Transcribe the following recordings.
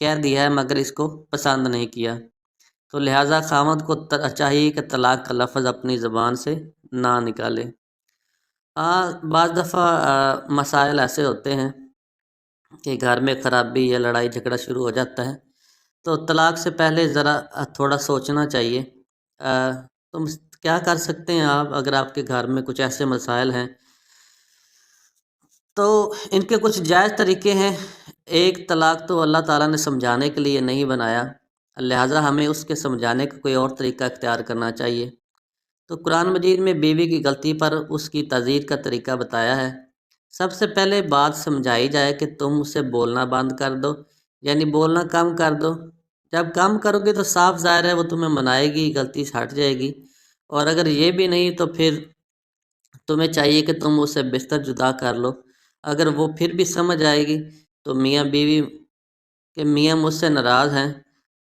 کہہ دیا ہے مگر اس کو پسند نہیں کیا، تو لہٰذا خاوند کو چاہیے کہ طلاق کا لفظ اپنی زبان سے نہ نکالے۔ ہاں، بعض دفعہ مسائل ایسے ہوتے ہیں کہ گھر میں خرابی یا لڑائی جھگڑا شروع ہو جاتا ہے، تو طلاق سے پہلے ذرا تھوڑا سوچنا چاہیے۔ تم کیا کر سکتے ہیں آپ اگر آپ کے گھر میں کچھ ایسے مسائل ہیں، تو ان کے کچھ جائز طریقے ہیں۔ ایک، طلاق تو اللہ تعالیٰ نے سمجھانے کے لیے نہیں بنایا، لہٰذا ہمیں اس کے سمجھانے کا کوئی اور طریقہ اختیار کرنا چاہیے۔ تو قرآن مجید میں بیوی کی غلطی پر اس کی تعزیر کا طریقہ بتایا ہے۔ سب سے پہلے بات سمجھائی جائے کہ تم اسے بولنا بند کر دو، یعنی بولنا کم کر دو۔ جب کم کرو گے تو صاف ظاہر ہے وہ تمہیں منائے گی، غلطی سے ہٹ جائے گی۔ اور اگر یہ بھی نہیں تو پھر تمہیں چاہیے کہ تم اسے بستر جدا کر لو۔ اگر وہ پھر بھی سمجھ آئے گی تو میاں بیوی کہ میاں مجھ سے ناراض ہیں،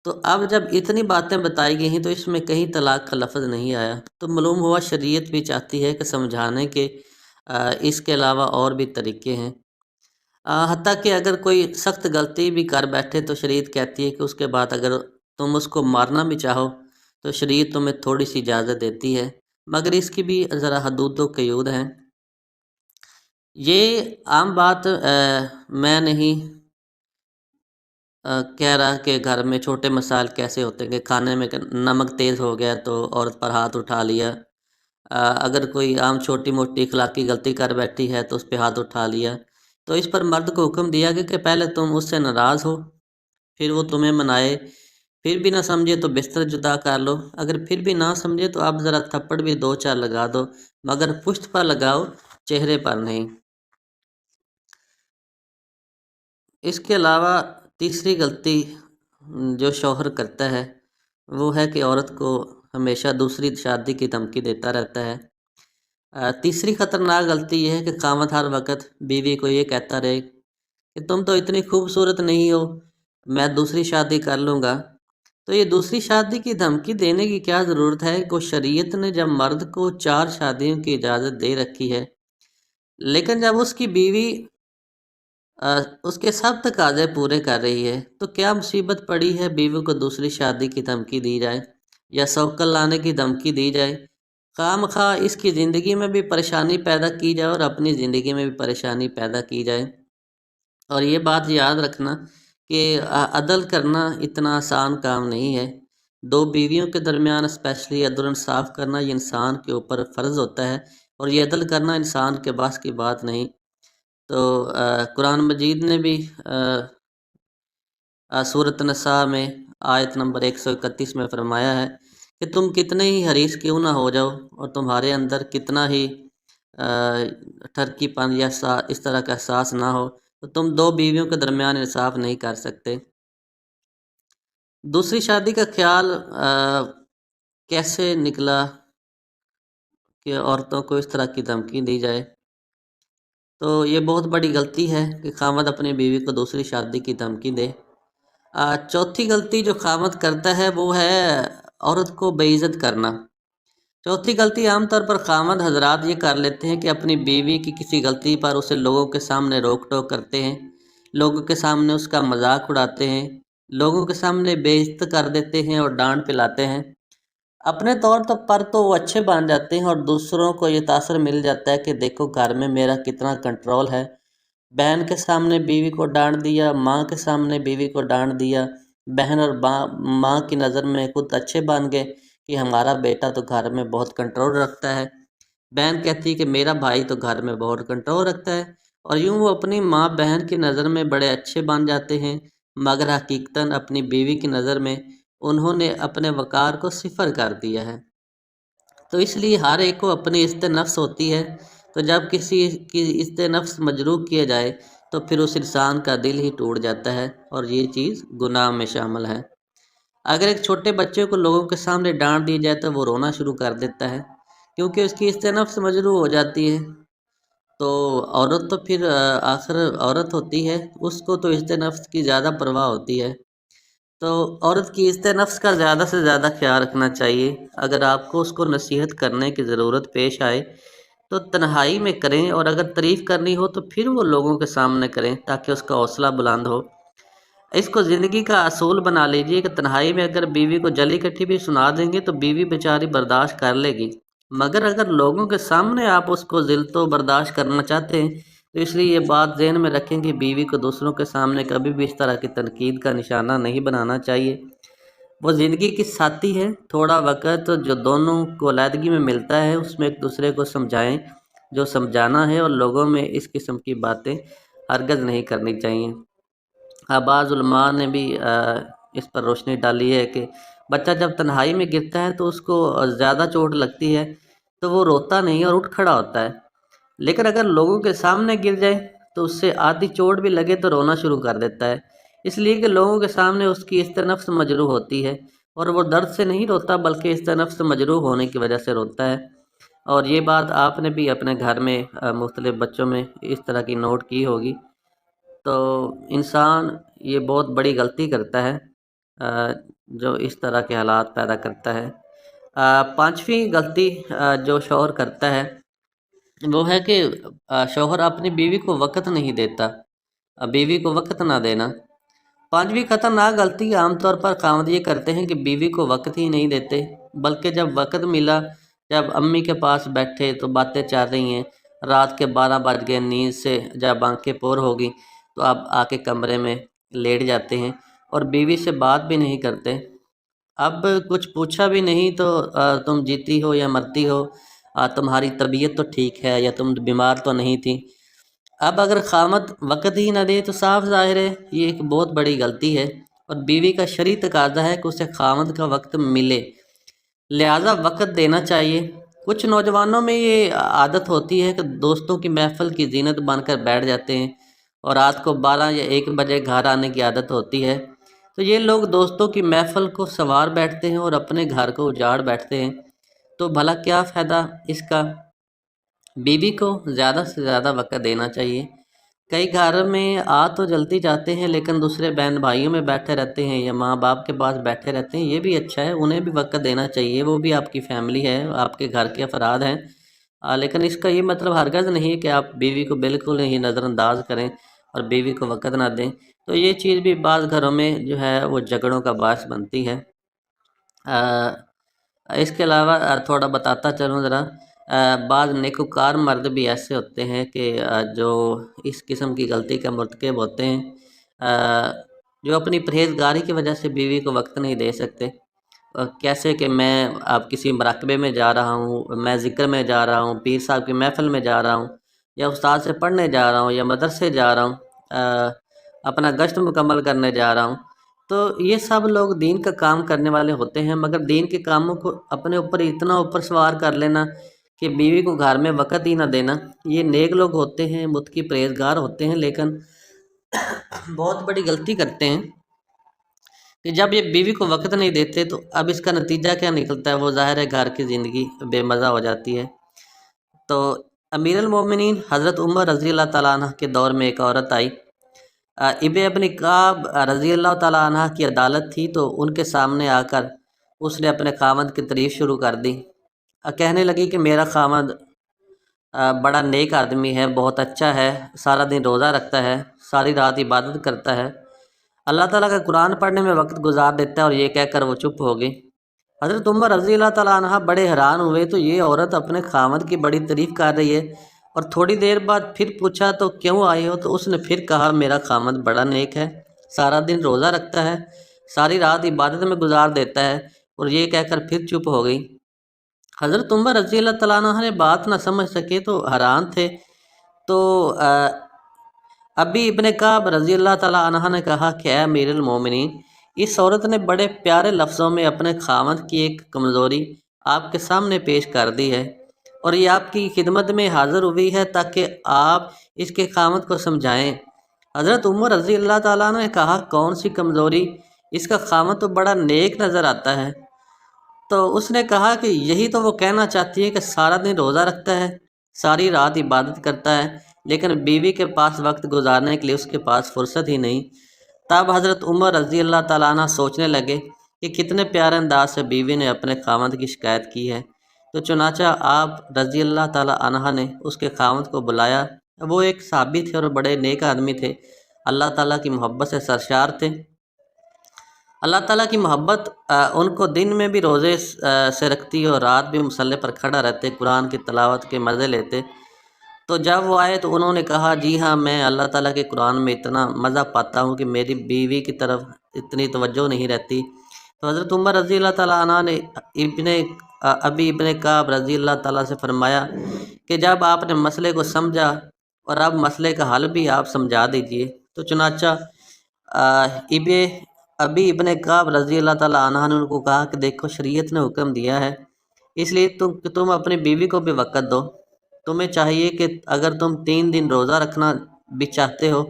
تو اب جب اتنی باتیں بتائی گئی ہیں تو اس میں کہیں طلاق کا لفظ نہیں آیا، تو معلوم ہوا شریعت بھی چاہتی ہے کہ سمجھانے کے اس کے علاوہ اور بھی طریقے ہیں۔ حتیٰ کہ اگر کوئی سخت غلطی بھی کر بیٹھے تو شریعت کہتی ہے کہ اس کے بعد اگر تم اس کو مارنا بھی چاہو تو شریعت تمہیں تھوڑی سی اجازت دیتی ہے، مگر اس کی بھی ذرا حدود و قیود ہیں۔ یہ عام بات میں نہیں کہہ رہا کہ گھر میں چھوٹے مسائل کیسے ہوتے ہیں کہ کھانے میں نمک تیز ہو گیا تو عورت پر ہاتھ اٹھا لیا، اگر کوئی عام چھوٹی موٹی اخلاقی غلطی کر بیٹھی ہے تو اس پہ ہاتھ اٹھا لیا، تو اس پر مرد کو حکم دیا گیا کہ پہلے تم اس سے ناراض ہو، پھر وہ تمہیں منائے، پھر بھی نہ سمجھے تو بستر جدا کر لو، اگر پھر بھی نہ سمجھے تو اب ذرا تھپڑ بھی 2-4 لگا دو، مگر پشت پر لگاؤ، چہرے پر نہیں۔ اس کے علاوہ تیسری غلطی جو شوہر کرتا ہے وہ ہے کہ عورت کو ہمیشہ دوسری شادی کی دھمکی دیتا رہتا ہے۔ تیسری خطرناک غلطی یہ ہے کہ خاوند ہر وقت بیوی کو یہ کہتا رہے کہ تم تو اتنی خوبصورت نہیں ہو، میں دوسری شادی کر لوں گا۔ تو یہ دوسری شادی کی دھمکی دینے کی کیا ضرورت ہے کہ شریعت نے جب مرد کو 4 شادیوں کی اجازت دے رکھی ہے، لیکن جب اس کی بیوی اس کے سب تقاضے پورے کر رہی ہے تو کیا مصیبت پڑی ہے بیوی کو دوسری شادی کی دھمکی دی جائے یا سوکل لانے کی دھمکی دی جائے؟ خواہ مخواہ اس کی زندگی میں بھی پریشانی پیدا کی جائے اور اپنی زندگی میں بھی پریشانی پیدا کی جائے۔ اور یہ بات یاد رکھنا کہ عدل کرنا اتنا آسان کام نہیں ہے۔ 2 بیویوں کے درمیان اسپیشلی عدل و انصاف کرنا یہ انسان کے اوپر فرض ہوتا ہے، اور یہ عدل کرنا انسان کے بس کی بات نہیں۔ تو قرآن مجید نے بھی سورۃ نساء میں آیت نمبر 131 میں فرمایا ہے کہ تم کتنے ہی حریص کیوں نہ ہو جاؤ اور تمہارے اندر کتنا ہی ٹھرکی پن یا اس طرح کا احساس نہ ہو تو تم 2 بیویوں کے درمیان انصاف نہیں کر سکتے۔ دوسری شادی کا خیال کیسے نکلا کہ عورتوں کو اس طرح کی دھمکی دی جائے؟ تو یہ بہت بڑی غلطی ہے کہ خاوند اپنی بیوی کو دوسری شادی کی دھمکی دے۔ چوتھی غلطی جو خاوند کرتا ہے وہ ہے عورت کو بے عزت کرنا۔ چوتھی غلطی عام طور پر خاوند حضرات یہ کر لیتے ہیں کہ اپنی بیوی کی کسی غلطی پر اسے لوگوں کے سامنے روک ٹوک کرتے ہیں، لوگوں کے سامنے اس کا مذاق اڑاتے ہیں، لوگوں کے سامنے بے عزت کر دیتے ہیں اور ڈانٹ پلاتے ہیں۔ اپنے طور پر تو وہ اچھے بن جاتے ہیں اور دوسروں کو یہ تاثر مل جاتا ہے کہ دیکھو گھر میں میرا کتنا کنٹرول ہے، بہن کے سامنے بیوی کو ڈانٹ دیا، ماں کے سامنے بیوی کو ڈانٹ دیا، بہن اور ماں کی نظر میں خود اچھے بن گئے کہ ہمارا بیٹا تو گھر میں بہت کنٹرول رکھتا ہے، بہن کہتی ہے کہ میرا بھائی تو گھر میں بہت کنٹرول رکھتا ہے، اور یوں وہ اپنی ماں بہن کی نظر میں بڑے اچھے بن جاتے ہیں، مگر حقیقتاً اپنی بیوی کی نظر میں انہوں نے اپنے وقار کو صفر کر دیا ہے۔ تو اس لیے ہر ایک کو اپنی عزت نفس ہوتی ہے، تو جب کسی کی عزت نفس مجروح کیا جائے تو پھر اس انسان کا دل ہی ٹوٹ جاتا ہے اور یہ چیز گناہ میں شامل ہے۔ اگر ایک چھوٹے بچے کو لوگوں کے سامنے ڈانٹ دی جائے تو وہ رونا شروع کر دیتا ہے کیونکہ اس کی عزت نفس مجروح ہو جاتی ہے۔ تو عورت تو پھر آخر عورت ہوتی ہے، اس کو تو عزت نفس کی زیادہ پرواہ ہوتی ہے، تو عورت کی عزت نفس کا زیادہ سے زیادہ خیال رکھنا چاہیے۔ اگر آپ کو اس کو نصیحت کرنے کی ضرورت پیش آئے تو تنہائی میں کریں، اور اگر تعریف کرنی ہو تو پھر وہ لوگوں کے سامنے کریں تاکہ اس کا حوصلہ بلند ہو۔ اس کو زندگی کا اصول بنا لیجئے کہ تنہائی میں اگر بیوی کو جلی کٹھی بھی سنا دیں گے تو بیوی بیچاری برداشت کر لے گی، مگر اگر لوگوں کے سامنے آپ اس کو ذل تو برداشت کرنا چاہتے ہیں تو اس لیے یہ بات ذہن میں رکھیں کہ بیوی کو دوسروں کے سامنے کبھی بھی اس طرح کی تنقید کا نشانہ نہیں بنانا چاہیے۔ وہ زندگی کی ساتھی ہے، تھوڑا وقت جو دونوں کو علیحدگی میں ملتا ہے اس میں ایک دوسرے کو سمجھائیں جو سمجھانا ہے، اور لوگوں میں اس قسم کی باتیں ہرگز نہیں کرنی چاہیے۔ بعض علماء نے بھی اس پر روشنی ڈالی ہے کہ بچہ جب تنہائی میں گرتا ہے تو اس کو زیادہ چوٹ لگتی ہے تو وہ روتا نہیں اور اٹھ کھڑا ہوتا ہے، لیکن اگر لوگوں کے سامنے گر جائے تو اس سے آدھی چوٹ بھی لگے تو رونا شروع کر دیتا ہے، اس لیے کہ لوگوں کے سامنے اس کی اس نفس مجروح ہوتی ہے، اور وہ درد سے نہیں روتا بلکہ اس نفس مجروح ہونے کی وجہ سے روتا ہے۔ اور یہ بات آپ نے بھی اپنے گھر میں مختلف بچوں میں اس طرح کی نوٹ کی ہوگی۔ تو انسان یہ بہت بڑی غلطی کرتا ہے جو اس طرح کے حالات پیدا کرتا ہے۔ پانچویں غلطی جو شوہر کرتا ہے وہ ہے کہ شوہر اپنی بیوی کو وقت نہیں دیتا، بیوی کو وقت نہ دینا۔ پانچویں خطرناک غلطی عام طور پر خاوند یہ کرتے ہیں کہ بیوی کو وقت ہی نہیں دیتے، بلکہ جب وقت ملا، جب امی کے پاس بیٹھے تو باتیں چل رہی ہیں، رات کے 12 بج گئے، نیند سے جب آنکھیں پور ہو گئی تو اب آ کے کمرے میں لیٹ جاتے ہیں اور بیوی سے بات بھی نہیں کرتے۔ اب کچھ پوچھا بھی نہیں تو تم جیتی ہو یا مرتی ہو، تمہاری طبیعت تو ٹھیک ہے یا تم بیمار تو نہیں تھی۔ اب اگر خامد وقت ہی نہ دے تو صاف ظاہر ہے یہ ایک بہت بڑی غلطی ہے، اور بیوی کا شرعی تقاضا ہے کہ اسے خامد کا وقت ملے، لہٰذا وقت دینا چاہیے۔ کچھ نوجوانوں میں یہ عادت ہوتی ہے کہ دوستوں کی محفل کی زینت بن کر بیٹھ جاتے ہیں، اور رات کو 12 یا 1 بجے گھر آنے کی عادت ہوتی ہے، تو یہ لوگ دوستوں کی محفل کو سنوار بیٹھتے ہیں اور اپنے گھر کو اجاڑ بیٹھتے ہیں۔ تو بھلا کیا فائدہ اس کا؟ بیوی کو زیادہ سے زیادہ وقت دینا چاہیے۔ کئی گھر میں تو جلدی جاتے ہیں لیکن دوسرے بہن بھائیوں میں بیٹھے رہتے ہیں یا ماں باپ کے پاس بیٹھے رہتے ہیں، یہ بھی اچھا ہے، انہیں بھی وقت دینا چاہیے، وہ بھی آپ کی فیملی ہے، آپ کے گھر کے افراد ہیں۔ لیکن اس کا یہ مطلب ہرگز نہیں ہے کہ آپ بیوی کو بالکل ہی نظر انداز کریں اور بیوی کو وقت نہ دیں، تو یہ چیز بھی بعض گھروں میں جو ہے وہ جھگڑوں کا باعث بنتی ہے۔ اس کے علاوہ تھوڑا بتاتا چلوں ذرا، بعض نیکوکار مرد بھی ایسے ہوتے ہیں کہ جو اس قسم کی غلطی کا مرتکب ہوتے ہیں، جو اپنی پرہیزگاری کی وجہ سے بیوی کو وقت نہیں دے سکتے۔ کیسے کہ میں اب کسی مراقبے میں جا رہا ہوں، میں ذکر میں جا رہا ہوں، پیر صاحب کی محفل میں جا رہا ہوں، یا استاد سے پڑھنے جا رہا ہوں، یا مدرسے جا رہا ہوں، اپنا گشت مکمل کرنے جا رہا ہوں، تو یہ سب لوگ دین کا کام کرنے والے ہوتے ہیں، مگر دین کے کاموں کو اپنے اوپر اتنا اوپر سوار کر لینا کہ بیوی کو گھر میں وقت ہی نہ دینا، یہ نیک لوگ ہوتے ہیں، متقی پرہیزگار ہوتے ہیں، لیکن بہت بڑی غلطی کرتے ہیں کہ جب یہ بیوی کو وقت نہیں دیتے تو اب اس کا نتیجہ کیا نکلتا ہے؟ وہ ظاہر ہے گھر کی زندگی بے مزہ ہو جاتی ہے۔ تو امیر المومنین حضرت عمر رضی اللہ تعالیٰ عنہ کے دور میں ایک عورت آئی، ابن کعب رضی اللہ تعالیٰ عنہ کی عدالت تھی، تو ان کے سامنے آ کر اس نے اپنے خاوند کی تعریف شروع کر دی، کہنے لگی کہ میرا خاوند بڑا نیک آدمی ہے، بہت اچھا ہے، سارا دن روزہ رکھتا ہے، ساری رات عبادت کرتا ہے، اللہ تعالیٰ کا قرآن پڑھنے میں وقت گزار دیتا ہے، اور یہ کہہ کر وہ چپ ہو گئی۔ حضرت عمر رضی اللہ تعالیٰ عنہ بڑے حیران ہوئے، تو یہ عورت اپنے خاوند کی بڑی تعریف کر رہی ہے، اور تھوڑی دیر بعد پھر پوچھا تو کیوں آئے ہو؟ تو اس نے پھر کہا میرا خاوند بڑا نیک ہے، سارا دن روزہ رکھتا ہے، ساری رات عبادت میں گزار دیتا ہے، اور یہ کہہ کر پھر چپ ہو گئی۔ حضرت عمر رضی اللہ تعالیٰ عنہ نے بات نہ سمجھ سکے تو حیران تھے، تو ابھی ابن کعب رضی اللہ تعالیٰ عنہ نے کہا کہ اے امیر المومنین، اس عورت نے بڑے پیارے لفظوں میں اپنے خاوند کی ایک کمزوری آپ کے سامنے پیش کر دی ہے، اور یہ آپ کی خدمت میں حاضر ہوئی ہے تاکہ آپ اس کے خاوند کو سمجھائیں۔ حضرت عمر رضی اللہ تعالیٰ عنہ نے کہا کون سی کمزوری؟ اس کا خاوند تو بڑا نیک نظر آتا ہے۔ تو اس نے کہا کہ یہی تو وہ کہنا چاہتی ہے کہ سارا دن روزہ رکھتا ہے، ساری رات عبادت کرتا ہے، لیکن بیوی کے پاس وقت گزارنے کے لیے اس کے پاس فرصت ہی نہیں۔ تب حضرت عمر رضی اللہ تعالیٰ عنہ سوچنے لگے کہ کتنے پیارے انداز سے بیوی نے اپنے خاوند کی شکایت کی ہے، تو چنانچہ آپ رضی اللہ تعالیٰ عنہ نے اس کے خاوند کو بلایا۔ وہ ایک صحابی تھے اور بڑے نیک آدمی تھے۔ اللہ تعالیٰ کی محبت سے سرشار تھے۔ اللہ تعالیٰ کی محبت ان کو دن میں بھی روزے سے رکھتی اور رات بھی مصلی پر کھڑا رہتے، قرآن کی تلاوت کے مزے لیتے۔ تو جب وہ آئے تو انہوں نے کہا جی ہاں، میں اللہ تعالیٰ کے قرآن میں اتنا مزہ پاتا ہوں کہ میری بیوی کی طرف اتنی توجہ نہیں رہتی۔ تو حضرت عمر رضی اللہ تعالیٰ عنہ نے ابن کعب رضی اللہ تعالیٰ سے فرمایا کہ جب آپ نے مسئلے کو سمجھا اور اب مسئلے کا حل بھی آپ سمجھا دیجئے۔ تو چنانچہ ابن کعب رضی اللہ تعالیٰ عنہ نے ان کو کہا کہ دیکھو، شریعت نے حکم دیا ہے، اس لیے تم اپنی بیوی کو بھی وقت دو۔ تمہیں چاہیے کہ اگر تم 3 دن روزہ رکھنا بھی چاہتے ہو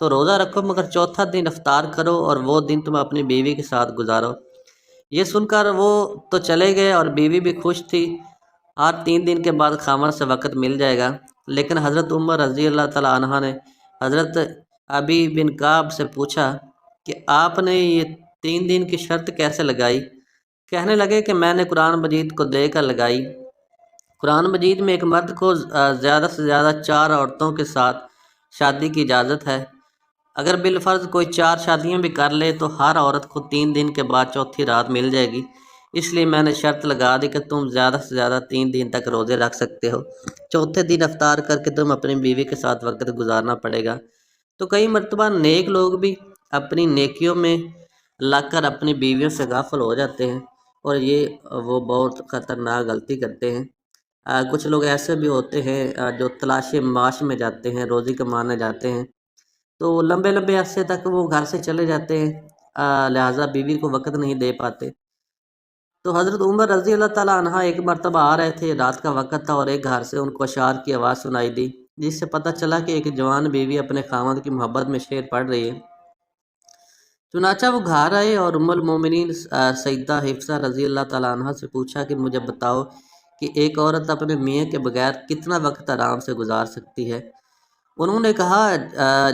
تو روزہ رکھو، مگر چوتھا دن افطار کرو اور وہ دن تم اپنی بیوی کے ساتھ گزارو۔ یہ سن کر وہ تو چلے گئے اور بیوی بھی خوش تھی، ہر 3 دن کے بعد خامر سے وقت مل جائے گا۔ لیکن حضرت عمر رضی اللہ تعالیٰ عنہ نے حضرت ابی بن کعب سے پوچھا کہ آپ نے یہ 3 دن کی شرط کیسے لگائی؟ کہنے لگے کہ میں نے قرآن مجید کو دے کر لگائی۔ قرآن مجید میں ایک مرد کو زیادہ سے زیادہ 4 عورتوں کے ساتھ شادی کی اجازت ہے۔ اگر بالفرض کوئی 4 شادیاں بھی کر لے تو ہر عورت کو 3 دن کے بعد چوتھی رات مل جائے گی۔ اس لیے میں نے شرط لگا دی کہ تم زیادہ سے زیادہ 3 دن تک روزے رکھ سکتے ہو، چوتھے دن افطار کر کے تم اپنی بیوی کے ساتھ وقت گزارنا پڑے گا۔ تو کئی مرتبہ نیک لوگ بھی اپنی نیکیوں میں لگ کر اپنی بیویوں سے غافل ہو جاتے ہیں، اور وہ بہت خطرناک غلطی کرتے ہیں۔ کچھ لوگ ایسے بھی ہوتے ہیں جو تلاش معاش میں جاتے ہیں، روزی کمانے جاتے ہیں، تو لمبے لمبے عرصے تک وہ گھر سے چلے جاتے ہیں، لہٰذا بیوی کو وقت نہیں دے پاتے۔ تو حضرت عمر رضی اللہ تعالیٰ عنہ ایک مرتبہ آ رہے تھے، رات کا وقت تھا، اور ایک گھر سے ان کو اشعار کی آواز سنائی دی، جس سے پتہ چلا کہ ایک جوان بیوی اپنے خاوند کی محبت میں شعر پڑھ رہی ہے۔ چنانچہ وہ گھر آئے اور ام المومنین سیدہ حفصہ رضی اللہ تعالیٰ عنہ سے پوچھا کہ مجھے بتاؤ کہ ایک عورت اپنے میاں کے بغیر کتنا وقت آرام سے گزار سکتی ہے؟ انہوں نے کہا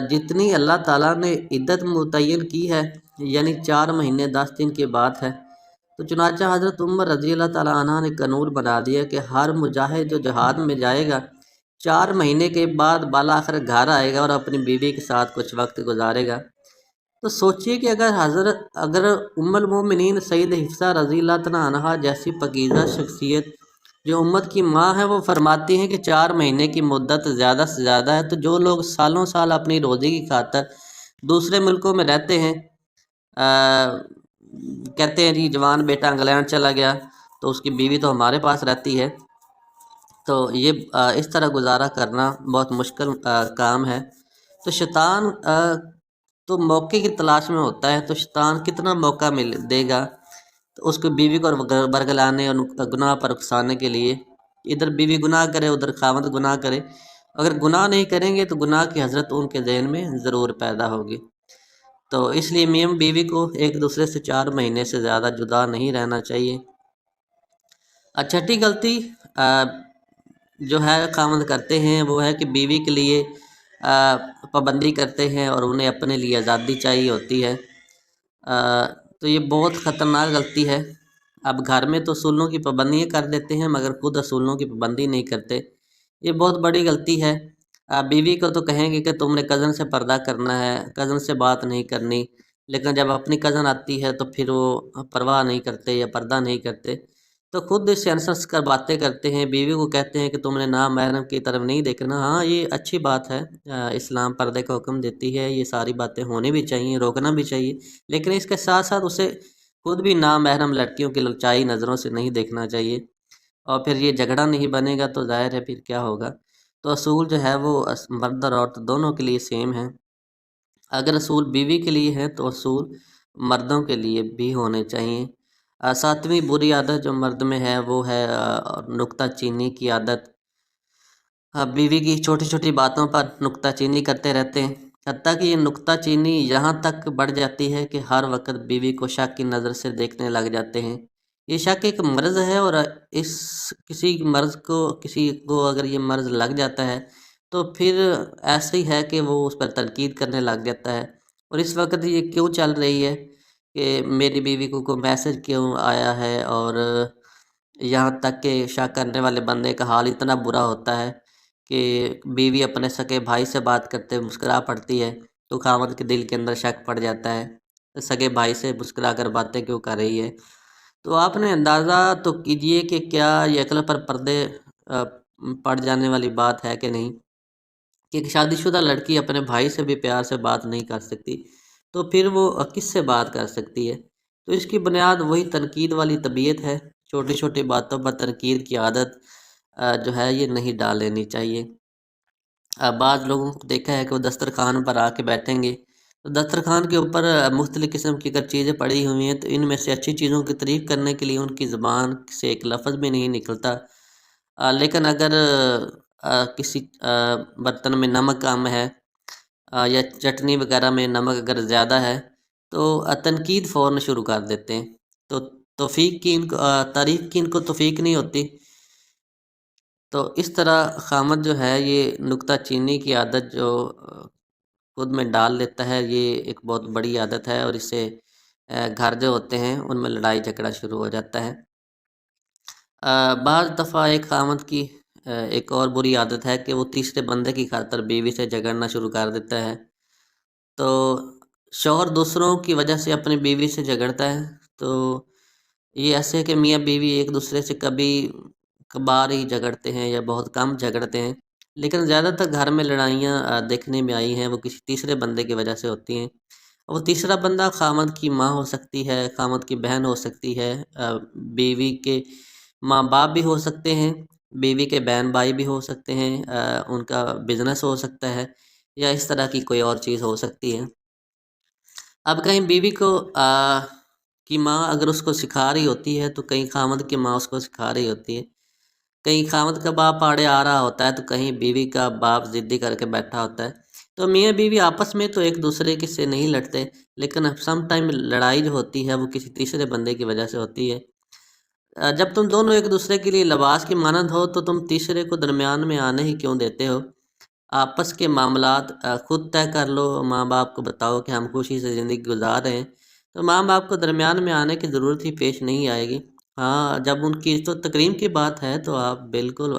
جتنی اللہ تعالیٰ نے عدت متعین کی ہے، یعنی 4 مہینے 10 دن کی بات ہے۔ تو چنانچہ حضرت عمر رضی اللہ تعالیٰ عنہ نے قانون بنا دیا کہ ہر مجاہد جو جہاد میں جائے گا 4 مہینے کے بعد بالآخر گھر آئے گا اور اپنی بیوی کے ساتھ کچھ وقت گزارے گا۔ تو سوچئے کہ اگر ام المومنین سید حفصہ رضی اللہ تعالیٰ عنہ جیسی پاکیزہ شخصیت جو امت کی ماں ہے وہ فرماتی ہیں کہ 4 مہینے کی مدت زیادہ سے زیادہ ہے، تو جو لوگ سالوں سال اپنی روزی کی خاطر دوسرے ملکوں میں رہتے ہیں، کہتے ہیں جی جوان بیٹا انگلینڈ چلا گیا تو اس کی بیوی تو ہمارے پاس رہتی ہے، تو یہ اس طرح گزارا کرنا بہت مشکل کام ہے۔ تو شیطان تو موقع کی تلاش میں ہوتا ہے، تو شیطان کتنا موقع دے گا تو اس کو بیوی کو برگلانے اور گناہ پر اکسانے کے لیے، ادھر بیوی گناہ کرے ادھر خاوند گناہ کرے۔ اگر گناہ نہیں کریں گے تو گناہ کی حضرت ان کے ذہن میں ضرور پیدا ہوگی۔ تو اس لیے میاں بیوی کو ایک دوسرے سے 4 مہینے سے زیادہ جدا نہیں رہنا چاہیے۔ چھٹی غلطی جو ہے خاوند کرتے ہیں وہ ہے کہ بیوی کے لیے پابندی کرتے ہیں اور انہیں اپنے لیے آزادی چاہیے ہوتی ہے، تو یہ بہت خطرناک غلطی ہے۔ اب گھر میں تو اصولوں کی پابندیاں کر دیتے ہیں مگر خود اصولوں کی پابندی نہیں کرتے، یہ بہت بڑی غلطی ہے۔ بیوی کو تو کہیں گے کہ تم نے کزن سے پردہ کرنا ہے، کزن سے بات نہیں کرنی، لیکن جب اپنی کزن آتی ہے تو پھر وہ پرواہ نہیں کرتے یا پردہ نہیں کرتے، تو خود سینسرس کر باتیں کرتے ہیں، بیوی کو کہتے ہیں کہ تم نے نامحرم کی طرف نہیں دیکھنا۔ ہاں یہ اچھی بات ہے، اسلام پردے کا حکم دیتی ہے، یہ ساری باتیں ہونی بھی چاہیے، روکنا بھی چاہیے، لیکن اس کے ساتھ ساتھ اسے خود بھی نامحرم لڑکیوں کی لچائی نظروں سے نہیں دیکھنا چاہیے، اور پھر یہ جھگڑا نہیں بنے گا تو ظاہر ہے پھر کیا ہوگا۔ تو اصول جو ہے وہ مرد اور عورت دونوں کے لیے سیم ہیں۔ اگر اصول بیوی کے لیے ہیں تو اصول مردوں کے لیے بھی ہونے چاہیے۔ 7ویں بری عادت جو مرد میں ہے وہ ہے نکتہ چینی کی عادت۔ بیوی کی چھوٹی چھوٹی باتوں پر نکتہ چینی کرتے رہتے ہیں، حتیٰ کہ یہ نکتہ چینی یہاں تک بڑھ جاتی ہے کہ ہر وقت بیوی کو شک کی نظر سے دیکھنے لگ جاتے ہیں۔ یہ شک ایک مرض ہے، اور کسی کو اگر یہ مرض لگ جاتا ہے تو پھر ایسا ہی ہے کہ وہ اس پر تنقید کرنے لگ جاتا ہے، اور اس وقت یہ کیوں چل رہی ہے کہ میری بیوی کو کوئی میسج کیوں آیا ہے، اور یہاں تک کہ شک کرنے والے بندے کا حال اتنا برا ہوتا ہے کہ بیوی اپنے سکے بھائی سے بات کرتے مسکرا پڑتی ہے، تو خاوند کے دل کے اندر شک پڑ جاتا ہے، سگے بھائی سے مسکرا کر باتیں کیوں کر رہی ہے۔ تو آپ نے اندازہ تو کیجئے کہ کیا یہ عقل پر پردے پڑ جانے والی بات ہے کہ نہیں، کہ ایک شادی شدہ لڑکی اپنے بھائی سے بھی پیار سے بات نہیں کر سکتی تو پھر وہ کس سے بات کر سکتی ہے؟ تو اس کی بنیاد وہی تنقید والی طبیعت ہے۔ چھوٹی چھوٹی باتوں پر تنقید کی عادت جو ہے یہ نہیں ڈال لینی چاہیے۔ بعض لوگوں کو دیکھا ہے کہ وہ دسترخوان پر آ کے بیٹھیں گے تو دسترخوان کے اوپر مختلف قسم کی اگر چیزیں پڑی ہوئی ہیں تو ان میں سے اچھی چیزوں کی تعریف کرنے کے لیے ان کی زبان سے ایک لفظ بھی نہیں نکلتا، لیکن اگر کسی برتن میں نمک کم ہے یا چٹنی وغیرہ میں نمک اگر زیادہ ہے تو تنقید فوراً شروع کر دیتے ہیں۔ تو توفیق کی ان کو تعریف کی ان کو توفیق نہیں ہوتی۔ تو اس طرح خامد جو ہے یہ نکتہ چینی کی عادت جو خود میں ڈال لیتا ہے، یہ ایک بہت بڑی عادت ہے، اور اس سے گھر جو ہوتے ہیں ان میں لڑائی جھگڑا شروع ہو جاتا ہے۔ بعض دفعہ ایک خامد کی ایک اور بری عادت ہے کہ وہ تیسرے بندے کی خاطر بیوی سے جھگڑنا شروع کر دیتا ہے۔ تو شوہر دوسروں کی وجہ سے اپنی بیوی سے جھگڑتا ہے، تو یہ ایسے ہے کہ میاں بیوی ایک دوسرے سے کبھی کبھار ہی جھگڑتے ہیں یا بہت کم جھگڑتے ہیں، لیکن زیادہ تر گھر میں لڑائیاں دیکھنے میں آئی ہیں وہ کسی تیسرے بندے کی وجہ سے ہوتی ہیں۔ وہ تیسرا بندہ خامد کی ماں ہو سکتی ہے، خامد کی بہن ہو سکتی ہے، بیوی کے ماں باپ بھی ہو سکتے ہیں، بیوی کے بہن بھائی بھی ہو سکتے ہیں، ان کا بزنس ہو سکتا ہے، یا اس طرح کی کوئی اور چیز ہو سکتی ہے۔ اب کہیں بیوی کو کی ماں اگر اس کو سکھا رہی ہوتی ہے تو کہیں خامد کی ماں اس کو سکھا رہی ہوتی ہے، کہیں خامد کا باپ آڑے آ رہا ہوتا ہے تو کہیں بیوی کا باپ ضدی کر کے بیٹھا ہوتا ہے۔ تو میاں بیوی آپس میں تو ایک دوسرے کے سے نہیں لڑتے، لیکن سم ٹائم لڑائی جو ہوتی ہے وہ کسی تیسرے بندے کی وجہ سے ہوتی ہے۔ جب تم دونوں ایک دوسرے کے لیے لباس کی مانند ہو تو تم تیسرے کو درمیان میں آنے ہی کیوں دیتے ہو؟ آپس کے معاملات خود طے کر لو، ماں باپ کو بتاؤ کہ ہم خوشی سے زندگی گزار رہے ہیں، تو ماں باپ کو درمیان میں آنے کی ضرورت ہی پیش نہیں آئے گی۔ ہاں، جب ان کی عزت و تکریم کی بات ہے تو آپ بالکل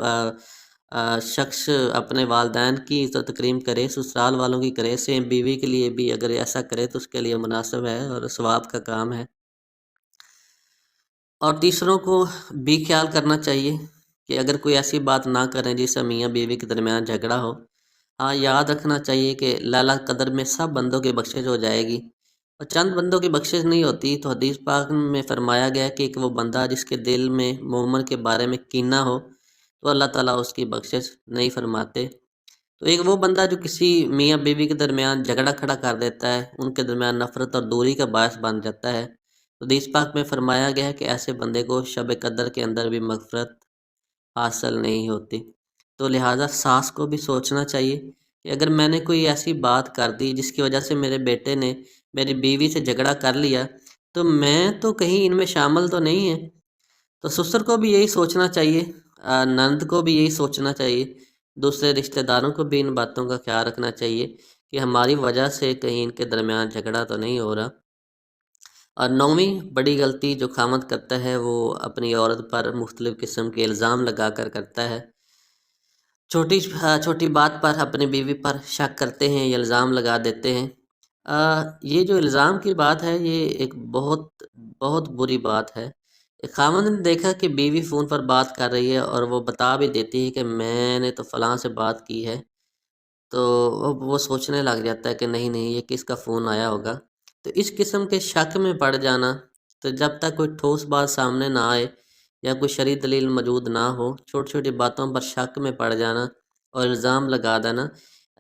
شخص اپنے والدین کی عزت و تکریم کرے، سسرال والوں کی کرے، سیم بیوی کے لیے بھی اگر ایسا کرے تو اس کے لیے مناسب ہے اور ثواب کا کام ہے۔ اور تیسروں کو بھی خیال کرنا چاہیے کہ اگر کوئی ایسی بات نہ کریں جس سے میاں بیوی کے درمیان جھگڑا ہو۔ ہاں، یاد رکھنا چاہیے کہ لالہ قدر میں سب بندوں کی بخشش ہو جائے گی، اور چند بندوں کی بخشش نہیں ہوتی۔ تو حدیث پاک میں فرمایا گیا کہ ایک وہ بندہ جس کے دل میں مومن کے بارے میں کینہ ہو تو اللہ تعالیٰ اس کی بخشش نہیں فرماتے۔ تو ایک وہ بندہ جو کسی میاں بیوی کے درمیان جھگڑا کھڑا کر دیتا ہے، ان کے درمیان نفرت اور دوری کا باعث بن جاتا ہے، تو حدیث پاک میں فرمایا گیا ہے کہ ایسے بندے کو شب قدر کے اندر بھی مغفرت حاصل نہیں ہوتی۔ تو لہٰذا ساس کو بھی سوچنا چاہیے کہ اگر میں نے کوئی ایسی بات کر دی جس کی وجہ سے میرے بیٹے نے میری بیوی سے جھگڑا کر لیا، تو میں تو کہیں ان میں شامل تو نہیں ہے۔ تو سسر کو بھی یہی سوچنا چاہیے، نند کو بھی یہی سوچنا چاہیے، دوسرے رشتہ داروں کو بھی ان باتوں کا خیال رکھنا چاہیے کہ ہماری وجہ سے کہیں ان کے درمیان جھگڑا تو نہیں ہو رہا۔ اور نویں بڑی غلطی جو خامد کرتا ہے وہ اپنی عورت پر مختلف قسم کے الزام لگا کر کرتا ہے۔ چھوٹی چھوٹی بات پر اپنی بیوی پر شک کرتے ہیں یا الزام لگا دیتے ہیں۔ یہ جو الزام کی بات ہے یہ ایک بہت بہت بری بات ہے۔ ایک خامد نے دیکھا کہ بیوی فون پر بات کر رہی ہے اور وہ بتا بھی دیتی ہے کہ میں نے تو فلاں سے بات کی ہے، تو وہ سوچنے لگ جاتا ہے کہ نہیں نہیں یہ کس کا فون آیا ہوگا۔ تو اس قسم کے شک میں پڑ جانا، تو جب تک کوئی ٹھوس بات سامنے نہ آئے یا کوئی شرعی دلیل موجود نہ ہو، چھوٹی چھوٹی باتوں پر شک میں پڑ جانا اور الزام لگا دینا،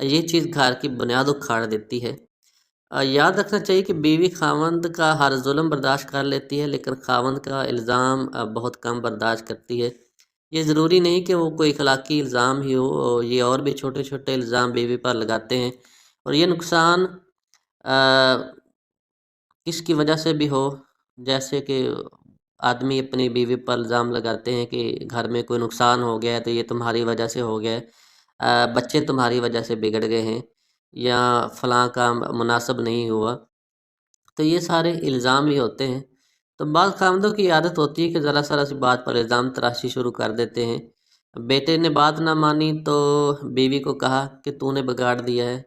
یہ چیز گھر کی بنیاد اکھاڑ دیتی ہے۔ یاد رکھنا چاہیے کہ بیوی خاوند کا ہر ظلم برداشت کر لیتی ہے، لیکن خاوند کا الزام بہت کم برداشت کرتی ہے۔ یہ ضروری نہیں کہ وہ کوئی اخلاقی الزام ہی ہو، یہ اور بھی چھوٹے چھوٹے الزام بیوی پر لگاتے ہیں، اور یہ نقصان کس کی وجہ سے بھی ہو، جیسے کہ آدمی اپنی بیوی پر الزام لگاتے ہیں کہ گھر میں کوئی نقصان ہو گیا ہے تو یہ تمہاری وجہ سے ہو گیا ہے، بچے تمہاری وجہ سے بگڑ گئے ہیں، یا فلاں کام مناسب نہیں ہوا، تو یہ سارے الزام ہی ہوتے ہیں۔ تو بعض خاوندوں کی عادت ہوتی ہے کہ ذرا سی بات پر الزام تراشی شروع کر دیتے ہیں۔ بیٹے نے بات نہ مانی تو بیوی کو کہا کہ تو نے بگاڑ دیا ہے،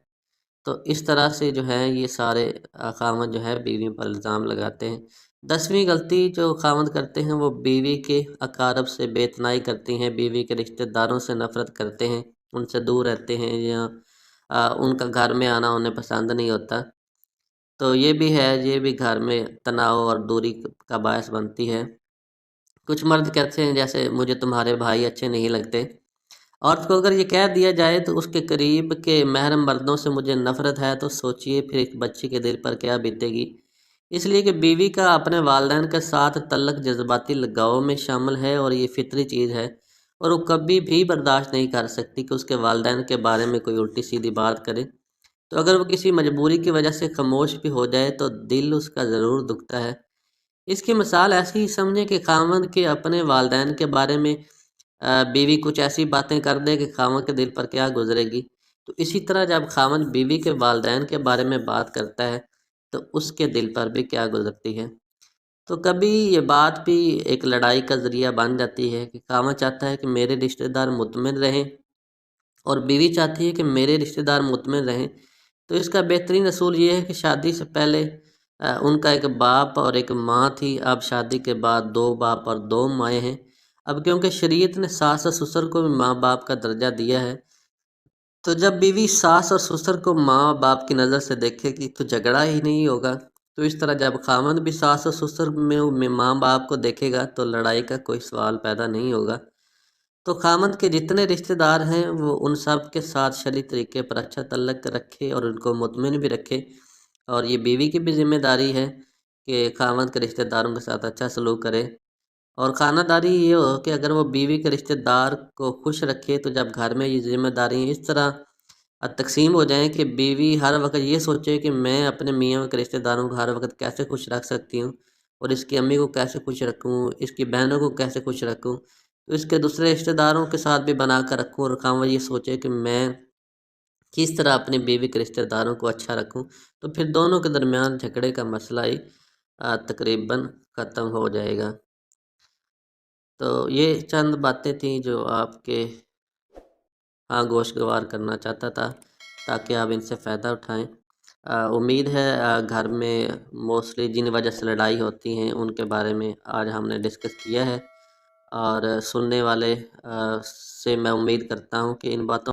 تو اس طرح سے جو ہے یہ سارے خاوند جو ہے بیوی پر الزام لگاتے ہیں۔ 10ویں غلطی جو خاوند کرتے ہیں وہ بیوی کے اقارب سے بے اتنائی کرتی ہیں، بیوی کے رشتہ داروں سے نفرت کرتے ہیں، ان سے دور رہتے ہیں یا ان کا گھر میں آنا انہیں پسند نہیں ہوتا۔ تو یہ بھی ہے، یہ بھی گھر میں تناؤ اور دوری کا باعث بنتی ہے۔ کچھ مرد کہتے ہیں جیسے مجھے تمہارے بھائی اچھے نہیں لگتے۔ عورت کو اگر یہ کہہ دیا جائے تو اس کے قریب کے محرم مردوں سے مجھے نفرت ہے، تو سوچئے پھر ایک بچی کے دل پر کیا بیتے گی۔ اس لیے کہ بیوی کا اپنے والدین کے ساتھ تعلق جذباتی لگاؤ میں شامل ہے اور یہ فطری چیز ہے، اور وہ کبھی بھی برداشت نہیں کر سکتی کہ اس کے والدین کے بارے میں کوئی الٹی سیدھی بات کرے۔ تو اگر وہ کسی مجبوری کی وجہ سے خاموش بھی ہو جائے تو دل اس کا ضرور دکھتا ہے۔ اس کی مثال ایسی ہی سمجھیں کہ خاوند کے اپنے والدین کے بارے میں بیوی کچھ ایسی باتیں کر دے کہ خاوند کے دل پر کیا گزرے گی۔ تو اسی طرح جب خاوند بیوی کے والدین کے بارے میں بات کرتا ہے تو اس کے دل پر بھی کیا گزرتی ہے۔ تو کبھی یہ بات بھی ایک لڑائی کا ذریعہ بن جاتی ہے کہ خاوند چاہتا ہے کہ میرے رشتہ دار مطمئن رہیں اور بیوی چاہتی ہے کہ میرے رشتہ دار مطمئن رہیں۔ تو اس کا بہترین اصول یہ ہے کہ شادی سے پہلے ان کا ایک باپ اور ایک ماں تھی، اب شادی کے بعد 2 باپ اور 2 مائیں ہیں۔ اب کیونکہ شریعت نے ساس اور سسر کو بھی ماں باپ کا درجہ دیا ہے، تو جب بیوی ساس اور سسر کو ماں باپ کی نظر سے دیکھے گی تو جھگڑا ہی نہیں ہوگا۔ تو اس طرح جب خاوند بھی ساس اور سسر میں ماں باپ کو دیکھے گا تو لڑائی کا کوئی سوال پیدا نہیں ہوگا۔ تو خاوند کے جتنے رشتہ دار ہیں وہ ان سب کے ساتھ شرعی طریقے پر اچھا تعلق رکھے اور ان کو مطمئن بھی رکھے، اور یہ بیوی کی بھی ذمہ داری ہے کہ خاوند کے رشتہ داروں کے ساتھ اچھا سلوک کرے۔ اور خانہ داری یہ ہو کہ اگر وہ بیوی کے رشتہ دار کو خوش رکھے تو جب گھر میں یہ ذمہ داری اس طرح تقسیم ہو جائیں کہ بیوی ہر وقت یہ سوچے کہ میں اپنے میاں کے رشتہ داروں کو ہر وقت کیسے خوش رکھ سکتی ہوں، اور اس کی امی کو کیسے خوش رکھوں، اس کی بہنوں کو کیسے خوش رکھوں، تو اس کے دوسرے رشتہ داروں کے ساتھ بھی بنا کر رکھوں، اور خاوند یہ سوچے کہ میں کس طرح اپنی بیوی کے رشتہ داروں کو اچھا رکھوں، تو پھر دونوں کے درمیان جھگڑے کا مسئلہ ہی تقریباً ختم ہو جائے گا۔ تو یہ چند باتیں تھیں جو آپ کے گوشگوار کرنا چاہتا تھا تاکہ آپ ان سے فائدہ اٹھائیں۔ امید ہے گھر میں موسٹلی جن وجہ سے لڑائی ہوتی ہیں ان کے بارے میں آج ہم نے ڈسکس کیا ہے، اور سننے والے سے میں امید کرتا ہوں کہ ان باتوں